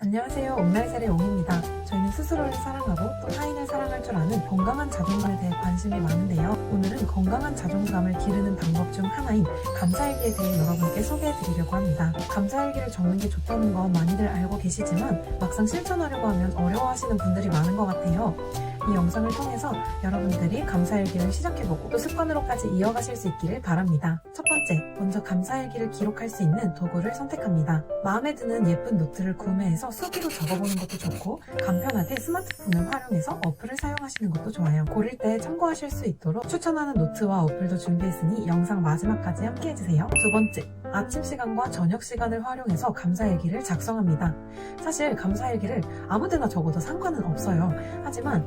안녕하세요. 옥날살의 옹입니다. 저희는 스스로를 사랑하고 또 타인을 사랑할 줄 아는 건강한 자존감에 대해 관심이 많은데요. 오늘은 건강한 자존감을 기르는 방법 중 하나인 감사일기에 대해 여러분께 소개해드리려고 합니다. 감사일기를 적는 게 좋다는 건 많이들 알고 계시지만 막상 실천하려고 하면 어려워하시는 분들이 많은 것 같아요. 이 영상을 통해서 여러분들이 감사일기를 시작해보고 또 습관으로까지 이어가실 수 있기를 바랍니다. 첫 번째, 먼저 감사일기를 기록할 수 있는 도구를 선택합니다. 마음에 드는 예쁜 노트를 구매해서 수기로 적어보는 것도 좋고 간편하게 스마트폰을 활용해서 어플을 사용하시는 것도 좋아요. 고를 때 참고하실 수 있도록 추천하는 노트와 어플도 준비했으니 영상 마지막까지 함께 해주세요. 두 번째, 아침 시간과 저녁 시간을 활용해서 감사일기를 작성합니다. 사실 감사일기를 아무 데나 적어도 상관은 없어요. 하지만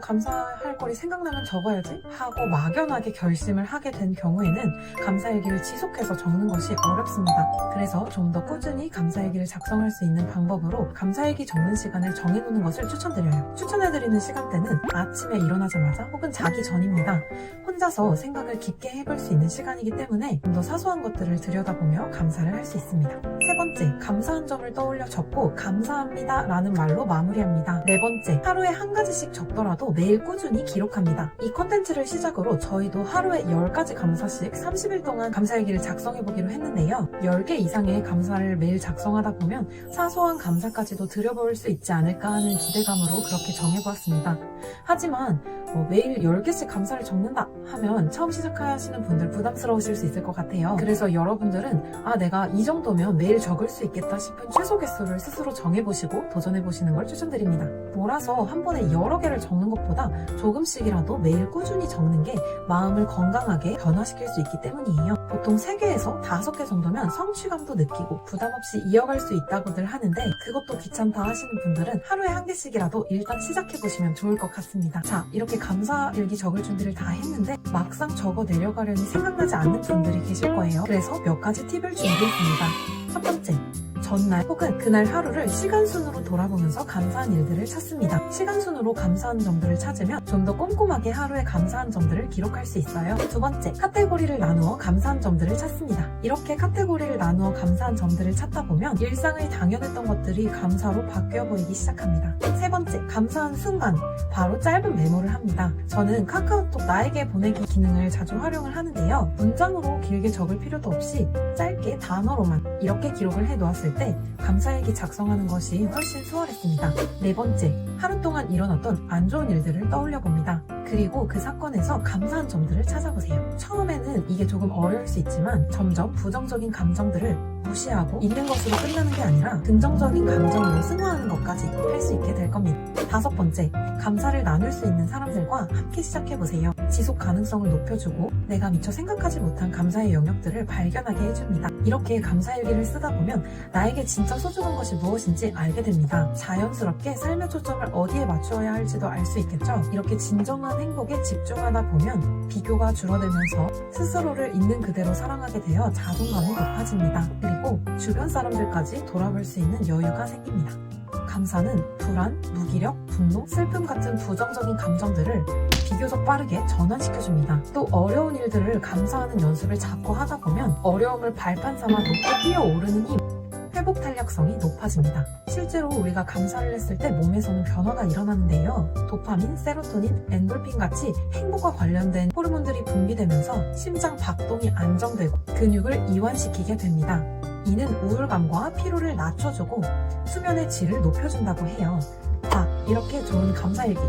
감사할 거리 생각나면 적어야지 하고 막연하게 결심을 하게 된 경우에는 감사일기를 지속해서 적는 것이 어렵습니다. 그래서 좀 더 꾸준히 감사일기를 작성할 수 있는 방법으로 감사일기 적는 시간을 정해놓는 것을 추천드려요. 추천해드리는 시간대는 아침에 일어나자마자 혹은 자기 전입니다. 혼자서 생각을 깊게 해볼 수 있는 시간이기 때문에 좀 더 사소한 것들을 들여다보며 감사를 할 수 있습니다. 세 번째, 감사한 점을 떠올려 적고 감사합니다 라는 말로 마무리합니다. 네 번째, 하루에 한 가지씩 적더라도 매일 꾸준히 기록합니다. 이 컨텐츠를 시작으로 저희도 하루에 10가지 감사씩 30일 동안 감사일기를 작성해보기로 했는데요. 10개 이상의 감사를 매일 작성하다 보면 사소한 감사까지도 들여볼 수 있지 않을까 하는 기대감으로 그렇게 정해보았습니다. 하지만 매일 10개씩 감사를 적는다 하면 처음 시작하시는 분들 부담스러우실 수 있을 것 같아요. 그래서 여러분들은 내가 이 정도면 매일 적을 수 있겠다 싶은 최소 개수를 스스로 정해보시고 도전해보시는 걸 추천드립니다. 몰아서 한 번에 여러 개를 적는 것보다 조금씩이라도 매일 꾸준히 적는 게 마음을 건강하게 변화시킬 수 있기 때문이에요. 보통 3개에서 5개 정도면 성취감도 느끼고 부담 없이 이어갈 수 있다고들 하는데 그것도 귀찮다 하시는 분들은 하루에 한 개씩이라도 일단 시작해보시면 좋을 것 같습니다. 자, 이렇게 감사일기 적을 준비를 다 했는데 막상 적어내려가려니 생각나지 않는 분들이 계실 거예요. 그래서 몇 가지 팁을 준비했습니다. 첫 번째, 전날 혹은 그날 하루를 시간순으로 돌아보면서 감사한 일들을 찾습니다. 시간순으로 감사한 점들을 찾으면 좀 더 꼼꼼하게 하루에 감사한 점들을 기록할 수 있어요. 두 번째, 카테고리를 나누어 감사한 점들을 찾습니다. 이렇게 카테고리를 나누어 감사한 점들을 찾다 보면 일상의 당연했던 것들이 감사로 바뀌어 보이기 시작합니다. 세 번째, 감사한 순간, 바로 짧은 메모를 합니다. 저는 카카오톡 나에게 보내기 기능을 자주 활용을 하는데요. 문장으로 길게 적을 필요도 없이 짧게 단어로만 이렇게 기록을 해놓았을 때 감사일기 작성하는 것이 훨씬 수월했습니다. 네 번째, 하루 동안 일어났던 안 좋은 일들을 떠올려 봅니다. 그리고 그 사건에서 감사한 점들을 찾아보세요. 처음에는 이게 조금 어려울 수 있지만 점점 부정적인 감정들을 무시하고 있는 것으로 끝나는 게 아니라 긍정적인 감정으로 승화하는 것까지 할 수 있게 될 겁니다. 다섯 번째, 감사를 나눌 수 있는 사람들과 함께 시작해보세요. 지속 가능성을 높여주고 내가 미처 생각하지 못한 감사의 영역들을 발견하게 해줍니다. 이렇게 감사일기를 쓰다 보면 나에게 진짜 소중한 것이 무엇인지 알게 됩니다. 자연스럽게 삶의 초점을 어디에 맞추어야 할지도 알 수 있겠죠. 이렇게 진정한 행복에 집중하다 보면 비교가 줄어들면서 스스로를 있는 그대로 사랑하게 되어 자존감이 높아집니다. 그리고 주변 사람들까지 돌아볼 수 있는 여유가 생깁니다. 감사는 불안, 무기력, 분노, 슬픔 같은 부정적인 감정들을 비교적 빠르게 전환시켜줍니다. 또 어려운 일들을 감사하는 연습을 자꾸 하다 보면 어려움을 발판 삼아 높게 뛰어오르는 힘, 회복 탄력성이 높아집니다. 실제로 우리가 감사를 했을 때 몸에서는 변화가 일어나는데요. 도파민, 세로토닌, 엔돌핀 같이 행복과 관련된 호르몬들이 분비되면서 심장 박동이 안정되고 근육을 이완시키게 됩니다. 이는 우울감과 피로를 낮춰주고 수면의 질을 높여준다고 해요. 자, 이렇게 좋은 감사일기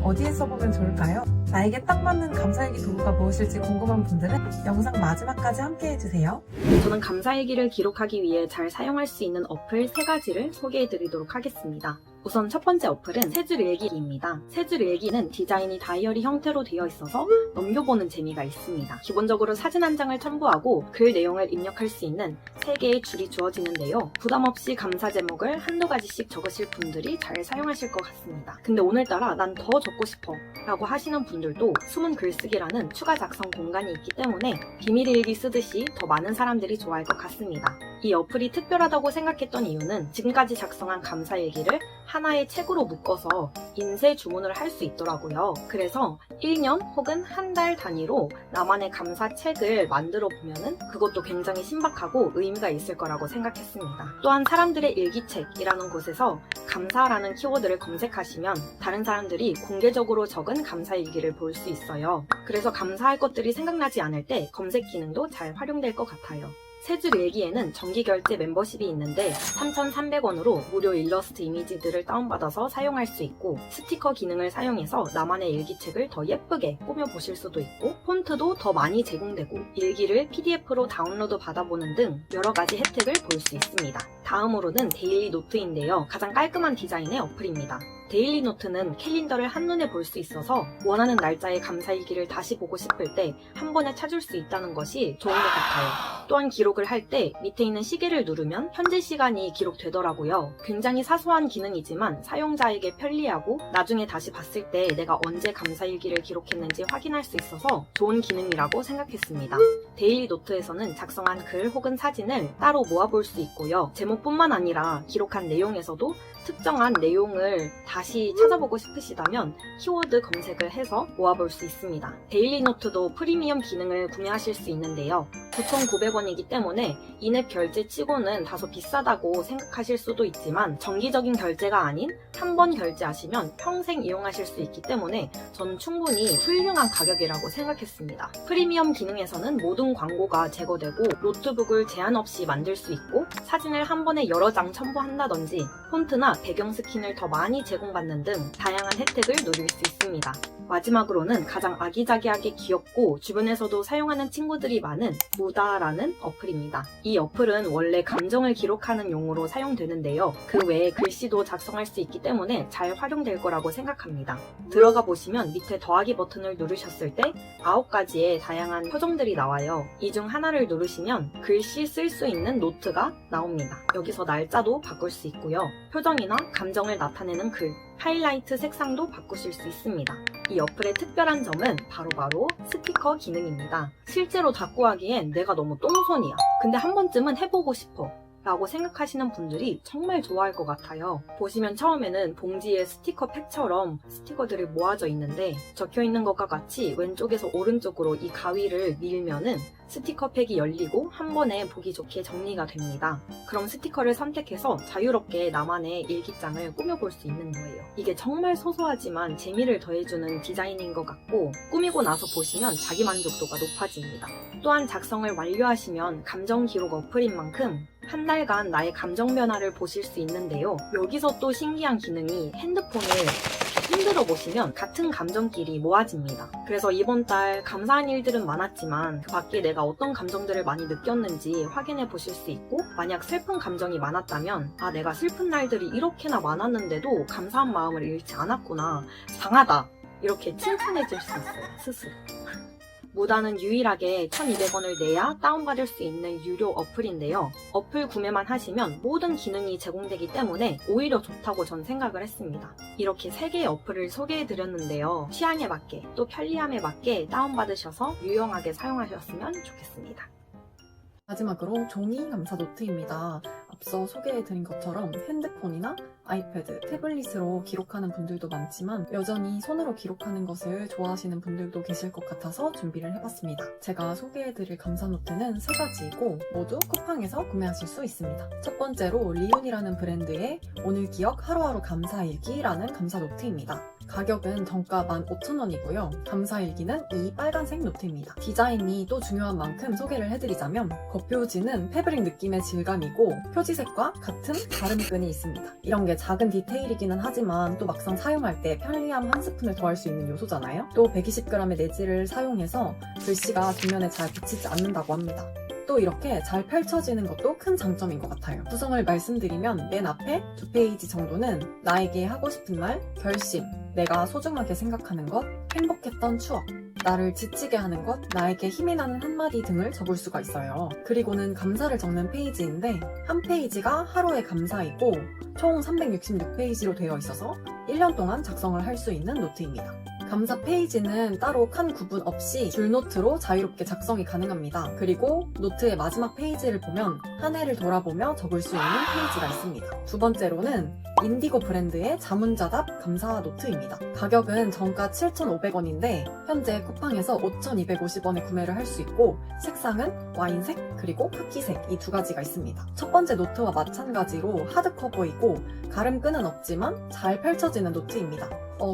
어디에 써보면 좋을까요? 나에게 딱 맞는 감사일기 도구가 무엇일지 궁금한 분들은 영상 마지막까지 함께 해주세요. 저는 감사일기를 기록하기 위해 잘 사용할 수 있는 어플 3가지를 소개해드리도록 하겠습니다. 우선 첫 번째 어플은 세줄일기입니다. 세줄일기는 디자인이 다이어리 형태로 되어 있어서 넘겨보는 재미가 있습니다. 기본적으로 사진 한 장을 첨부하고 글 내용을 입력할 수 있는 3개의 줄이 주어지는데요. 부담 없이 감사 제목을 한두 가지씩 적으실 분들이 잘 사용하실 것 같습니다. 근데 오늘따라 난 더 적고 싶어 라고 하시는 분들도 숨은 글쓰기라는 추가 작성 공간이 있기 때문에 비밀일기 쓰듯이 더 많은 사람들이 좋아할 것 같습니다. 이 어플이 특별하다고 생각했던 이유는 지금까지 작성한 감사일기를 하나의 책으로 묶어서 인쇄 주문을 할 수 있더라고요. 그래서 1년 혹은 한 달 단위로 나만의 감사책을 만들어 보면은 그것도 굉장히 신박하고 의미가 있을 거라고 생각했습니다. 또한 사람들의 일기책이라는 곳에서 감사라는 키워드를 검색하시면 다른 사람들이 공개적으로 적은 감사일기를 볼 수 있어요. 그래서 감사할 것들이 생각나지 않을 때 검색 기능도 잘 활용될 것 같아요. 세즈일기에는 정기결제 멤버십이 있는데 3,300원으로 무료 일러스트 이미지들을 다운받아서 사용할 수 있고 스티커 기능을 사용해서 나만의 일기책을 더 예쁘게 꾸며보실 수도 있고 폰트도 더 많이 제공되고 일기를 PDF로 다운로드 받아보는 등 여러가지 혜택을 볼 수 있습니다. 다음으로는 데일리 노트인데요. 가장 깔끔한 디자인의 어플입니다. 데일리 노트는 캘린더를 한눈에 볼 수 있어서 원하는 날짜의 감사일기를 다시 보고 싶을 때 한 번에 찾을 수 있다는 것이 좋은 것 같아요. 또한 기록을 할 때 밑에 있는 시계를 누르면 현재 시간이 기록되더라고요. 굉장히 사소한 기능이지만 사용자에게 편리하고 나중에 다시 봤을 때 내가 언제 감사일기를 기록했는지 확인할 수 있어서 좋은 기능이라고 생각했습니다. 데일리 노트에서는 작성한 글 혹은 사진을 따로 모아볼 수 있고요. 제목뿐만 아니라 기록한 내용에서도 특정한 내용을 다시 찾아보고 싶으시다면 키워드 검색을 해서 모아볼 수 있습니다. 데일리 노트도 프리미엄 기능을 구매하실 수 있는데요. 9,900원이기 때문에 인앱 결제치고는 다소 비싸다고 생각하실 수도 있지만 정기적인 결제가 아닌 한 번 결제하시면 평생 이용하실 수 있기 때문에 저는 충분히 훌륭한 가격이라고 생각했습니다. 프리미엄 기능에서는 모든 광고가 제거되고 노트북을 제한 없이 만들 수 있고 사진을 한 번에 여러 장 첨부한다든지 폰트나 배경 스킨을 더 많이 제공받는 등 다양한 혜택을 누릴 수 있습니다. 마지막으로는 가장 아기자기하게 귀엽고 주변에서도 사용하는 친구들이 많은 무다라는 어플입니다. 이 어플은 원래 감정을 기록하는 용으로 사용되는데요. 그 외에 글씨도 작성할 수 있기 때문에 잘 활용될 거라고 생각합니다. 들어가 보시면 밑에 더하기 버튼을 누르셨을 때 9가지의 다양한 표정들이 나와요. 이 중 하나를 누르시면 글씨 쓸 수 있는 노트가 나옵니다. 여기서 날짜도 바꿀 수 있고요. 표정이나 감정을 나타내는 글, 하이라이트 색상도 바꾸실 수 있습니다. 이 어플의 특별한 점은 바로 스티커 기능입니다. 실제로 닦고 하기엔 내가 너무 똥손이야. 근데 한 번쯤은 해보고 싶어. 라고 생각하시는 분들이 정말 좋아할 것 같아요. 보시면 처음에는 봉지에 스티커 팩처럼 스티커들이 모아져 있는데 적혀 있는 것과 같이 왼쪽에서 오른쪽으로 이 가위를 밀면은 스티커 팩이 열리고 한 번에 보기 좋게 정리가 됩니다. 그럼 스티커를 선택해서 자유롭게 나만의 일기장을 꾸며볼 수 있는 거예요. 이게 정말 소소하지만 재미를 더해주는 디자인인 것 같고 꾸미고 나서 보시면 자기 만족도가 높아집니다. 또한 작성을 완료하시면 감정 기록 어플인 만큼 한 달간 나의 감정 변화를 보실 수 있는데요. 여기서 또 신기한 기능이 핸드폰을 흔들어 보시면 같은 감정끼리 모아집니다. 그래서 이번 달 감사한 일들은 많았지만 그 밖에 내가 어떤 감정들을 많이 느꼈는지 확인해 보실 수 있고 만약 슬픈 감정이 많았다면 아 내가 슬픈 날들이 이렇게나 많았는데도 감사한 마음을 잃지 않았구나. 강하다. 이렇게 칭찬해 줄 수 있어요. 스스로. 무다는 유일하게 1,200원을 내야 다운받을 수 있는 유료 어플인데요. 어플 구매만 하시면 모든 기능이 제공되기 때문에 오히려 좋다고 전 생각을 했습니다. 이렇게 3개의 어플을 소개해드렸는데요. 취향에 맞게 또 편리함에 맞게 다운받으셔서 유용하게 사용하셨으면 좋겠습니다. 마지막으로 종이 감사 노트입니다. 앞서 소개해드린 것처럼 핸드폰이나 아이패드, 태블릿으로 기록하는 분들도 많지만 여전히 손으로 기록하는 것을 좋아하시는 분들도 계실 것 같아서 준비를 해봤습니다. 제가 소개해드릴 감사 노트는 3가지이고 모두 쿠팡에서 구매하실 수 있습니다. 첫 번째로 리온이라는 브랜드의 오늘 기억 하루하루 감사일기라는 감사 노트입니다. 가격은 정가 15,000원이고요. 감사일기는 이 빨간색 노트입니다. 디자인이 또 중요한 만큼 소개를 해드리자면 겉표지는 패브릭 느낌의 질감이고 표지색과 같은 가름끈이 있습니다. 이런 게 작은 디테일이기는 하지만 또 막상 사용할 때 편리함 한 스푼을 더할 수 있는 요소잖아요. 또 120g의 내지를 사용해서 글씨가 뒷면에 잘 비치지 않는다고 합니다. 또 이렇게 잘 펼쳐지는 것도 큰 장점인 것 같아요. 구성을 말씀드리면 맨 앞에 2페이지 정도는 나에게 하고 싶은 말, 결심, 내가 소중하게 생각하는 것, 행복했던 추억, 나를 지치게 하는 것, 나에게 힘이 나는 한마디 등을 적을 수가 있어요. 그리고는 감사를 적는 페이지인데 한 페이지가 하루의 감사이고 총 366페이지로 되어 있어서 1년 동안 작성을 할 수 있는 노트입니다. 감사 페이지는 따로 칸 구분 없이 줄노트로 자유롭게 작성이 가능합니다. 그리고 노트의 마지막 페이지를 보면 한 해를 돌아보며 적을 수 있는 페이지가 있습니다. 두 번째로는 인디고 브랜드의 자문자답 감사 노트입니다. 가격은 정가 7,500원인데 현재 쿠팡에서 5,250원에 구매를 할 수 있고 색상은 와인색 그리고 카키색 이 두 가지가 있습니다. 첫 번째 노트와 마찬가지로 하드커버이고 가름끈은 없지만 잘 펼쳐지는 노트입니다.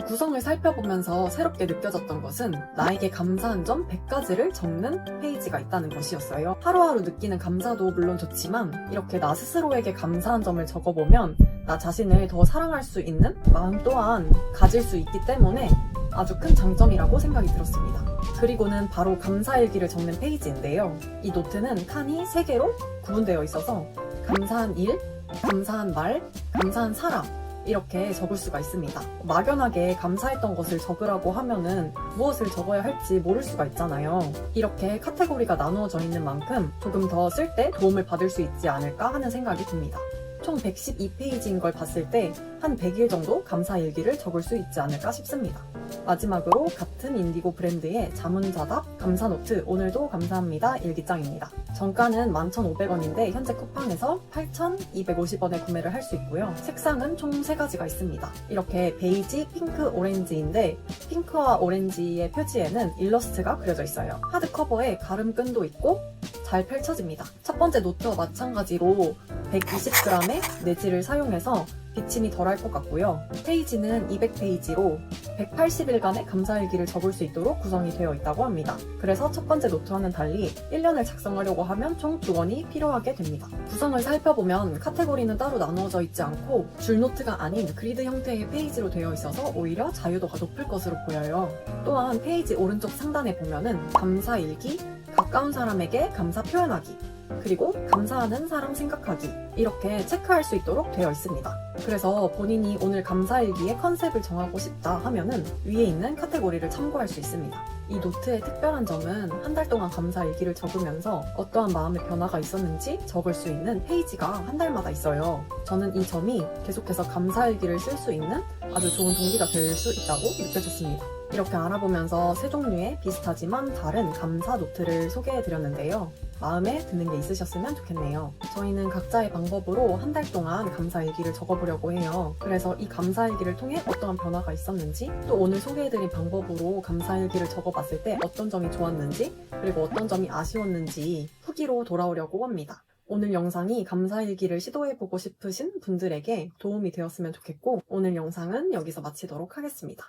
구성을 살펴보면서 새롭게 느껴졌던 것은 나에게 감사한 점 100가지를 적는 페이지가 있다는 것이었어요. 하루하루 느끼는 감사도 물론 좋지만 이렇게 나 스스로에게 감사한 점을 적어보면 나 자신을 더 사랑할 수 있는 마음 또한 가질 수 있기 때문에 아주 큰 장점이라고 생각이 들었습니다. 그리고는 바로 감사일기를 적는 페이지인데요. 이 노트는 칸이 3개로 구분되어 있어서 감사한 일, 감사한 말, 감사한 사람 이렇게 적을 수가 있습니다. 막연하게 감사했던 것을 적으라고 하면은 무엇을 적어야 할지 모를 수가 있잖아요. 이렇게 카테고리가 나누어져 있는 만큼 조금 더 쓸 때 도움을 받을 수 있지 않을까 하는 생각이 듭니다. 총 112페이지인 걸 봤을 때 한 100일 정도 감사일기를 적을 수 있지 않을까 싶습니다. 마지막으로 같은 인디고 브랜드의 자문자답 감사노트 오늘도 감사합니다 일기장입니다. 정가는 11,500원인데 현재 쿠팡에서 8,250원에 구매를 할 수 있고요. 색상은 총 3가지가 있습니다. 이렇게 베이지, 핑크, 오렌지인데 핑크와 오렌지의 표지에는 일러스트가 그려져 있어요. 하드커버에 가름끈도 있고 잘 펼쳐집니다. 첫 번째 노트와 마찬가지로 120g의 네지를 사용해서 비침이 덜할 것 같고요. 페이지는 200페이지로 180일간의 감사일기를 적을 수 있도록 구성이 되어 있다고 합니다. 그래서 첫 번째 노트와는 달리 1년을 작성하려고 하면 총 2권이 필요하게 됩니다. 구성을 살펴보면 카테고리는 따로 나누어져 있지 않고 줄노트가 아닌 그리드 형태의 페이지로 되어 있어서 오히려 자유도가 높을 것으로 보여요. 또한 페이지 오른쪽 상단에 보면은 감사일기, 가까운 사람에게 감사 표현하기, 그리고 감사하는 사람 생각하기 이렇게 체크할 수 있도록 되어 있습니다. 그래서 본인이 오늘 감사일기의 컨셉을 정하고 싶다 하면은 위에 있는 카테고리를 참고할 수 있습니다. 이 노트의 특별한 점은 한 달 동안 감사일기를 적으면서 어떠한 마음의 변화가 있었는지 적을 수 있는 페이지가 한 달마다 있어요. 저는 이 점이 계속해서 감사일기를 쓸 수 있는 아주 좋은 동기가 될 수 있다고 느껴졌습니다. 이렇게 알아보면서 세 종류의 비슷하지만 다른 감사 노트를 소개해드렸는데요. 마음에 드는 게 있으셨으면 좋겠네요. 저희는 각자의 방법으로 한 달 동안 감사일기를 적어보려고 해요. 그래서 이 감사일기를 통해 어떠한 변화가 있었는지 또 오늘 소개해드린 방법으로 감사일기를 적어봤을 때 어떤 점이 좋았는지 그리고 어떤 점이 아쉬웠는지 후기로 돌아오려고 합니다. 오늘 영상이 감사일기를 시도해보고 싶으신 분들에게 도움이 되었으면 좋겠고 오늘 영상은 여기서 마치도록 하겠습니다.